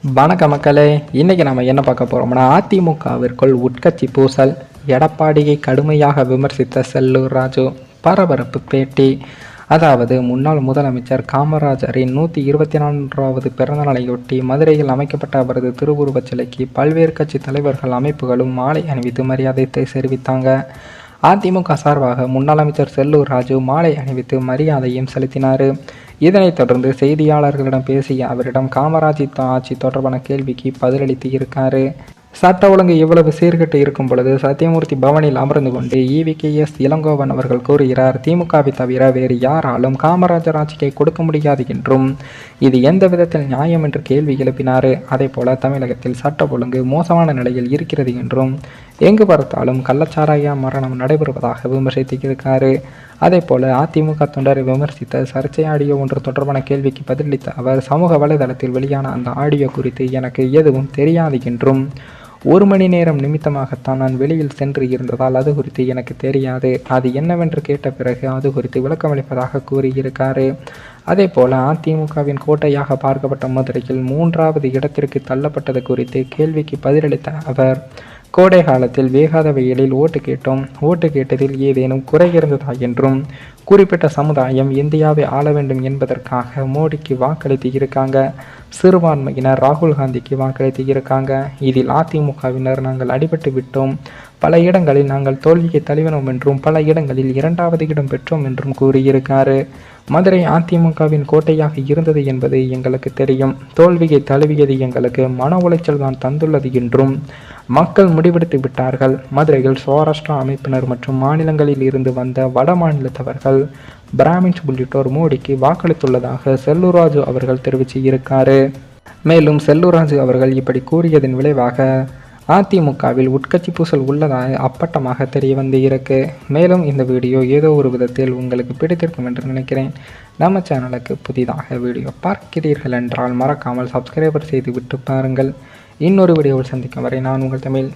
வணக்க மக்களே, இன்றைக்கி நம்ம என்ன பார்க்க போகிறோம்னா, அதிமுகவிற்குள் உட்கட்சி பூசல், எடப்பாடியை கடுமையாக விமர்சித்த செல்லூர் ராஜு பரபரப்பு பேட்டி. அதாவது முன்னாள் முதலமைச்சர் காமராஜரின் 124வது பிறந்தநாளையொட்டி மதுரையில் அமைக்கப்பட்ட அவரது திருவுருவச் சிலைக்கு பல்வேறு கட்சி தலைவர்கள் அமைப்புகளும் மாலை அணிவித்து மரியாதை தெரிவித்தாங்க. அதிமுக சார்பாக முன்னாள் அமைச்சர் செல்லூர் ராஜு மாலை அணிவித்து மரியாதையும் செலுத்தினார். இதனைத் தொடர்ந்து செய்தியாளர்களிடம் பேசிய அவரிடம் காமராஜ் ஆட்சி தொடர்பான கேள்விக்கு பதிலளித்து இருக்காரு. சட்ட ஒழுங்கு இவ்வளவு சீர்கெட்டு இருக்கும் பொழுது சத்தியமூர்த்தி பவனில் அமர்ந்து கொண்டு EVKS இளங்கோவன் அவர்கள் கூறுகிறார், திமுகவை தவிர வேறு யாராலும் காமராஜர் ஆட்சியை கொடுக்க முடியாது என்றும் இது எந்த விதத்தில் நியாயம் என்று கேள்வி எழுப்பினார். அதே போல தமிழகத்தில் சட்ட ஒழுங்கு மோசமான நிலையில் இருக்கிறது என்றும் எங்கு பார்த்தாலும் கள்ளச்சாராய மரணம் நடைபெறுவதாக விமர்சித்திருக்காரு. அதே போல அதிமுக தொண்டரை விமர்சித்த சர்ச்சை ஆடியோ ஒன்று தொடர்பான கேள்விக்கு பதிலளித்த அவர், சமூக வலைதளத்தில் வெளியான அந்த ஆடியோ குறித்து எனக்கு எதுவும் தெரியாது என்றும் 1 மணி நேரம் நிமித்தமாகத்தான் நான் வெளியில் சென்று இருந்ததால் அது குறித்து எனக்கு தெரியாது. அது என்னவென்று கேட்ட பிறகு அது குறித்து விளக்கமளிப்பதாக கூறியிருக்காரு. அதே போல அதிமுகவின் கோட்டையாக பார்க்கப்பட்ட மதுரையில் 3வது இடத்திற்கு தள்ளப்பட்டது குறித்து கேள்விக்கு பதிலளித்த அவர், கோடை காலத்தில் வேகாத வெயிலில் ஓட்டு கேட்டோம். ஓட்டு கேட்டதில் ஏதேனும் குறை இருந்ததா என்றும், குறிப்பிட்ட சமுதாயம் இந்தியாவை ஆள வேண்டும் என்பதற்காக மோடிக்கு வாக்களித்து இருக்காங்க. சிறுபான்மையினர் ராகுல் காந்திக்கு வாக்களித்து இருக்காங்க. இதில் அதிமுகவினர் நாங்கள் அடிபட்டு விட்டோம். பல இடங்களில் நாங்கள் தோல்வியை தழுவினோம் என்றும் பல இடங்களில் 2வது இடம் பெற்றோம் என்றும் கூறியிருக்காரு. மதுரை அதிமுகவின் கோட்டையாக இருந்தது என்பது எங்களுக்கு தெரியும். தோல்வியை தழுவியது எங்களுக்கு மன உளைச்சல் தான் தந்துள்ளது என்றும் மக்கள் முடிவெடுத்து விட்டார்கள். மதுரையில் சௌராஷ்டிரா அமைப்பினர் மற்றும் மாநிலங்களில் இருந்து வந்த வட மாநிலத்தவர்கள், பிராமின்ஸ் உள்ளிட்டோர் மோடிக்கு வாக்களித்துள்ளதாக செல்லூர் ராஜு அவர்கள் தெரிவித்து இருக்காரு. மேலும் செல்லூர் ராஜு அவர்கள் இப்படி கூறியதன் விளைவாக அதிமுகவில் உட்கட்சி பூசல் உள்ளதாக அப்பட்டமாக தெரிய வந்து இருக்கு. மேலும் இந்த வீடியோ ஏதோ ஒரு விதத்தில் உங்களுக்கு பிடித்திருக்கும் என்று நினைக்கிறேன். நம்ம சேனலுக்கு புதிதாக வீடியோ பார்க்கிறீர்கள் என்றால் மறக்காமல் சப்ஸ்கிரைபர் செய்து விட்டு பாருங்கள். இன்னொரு வீடியோவில் சந்திக்கும் வரை நான் உங்கள் தமிழ்.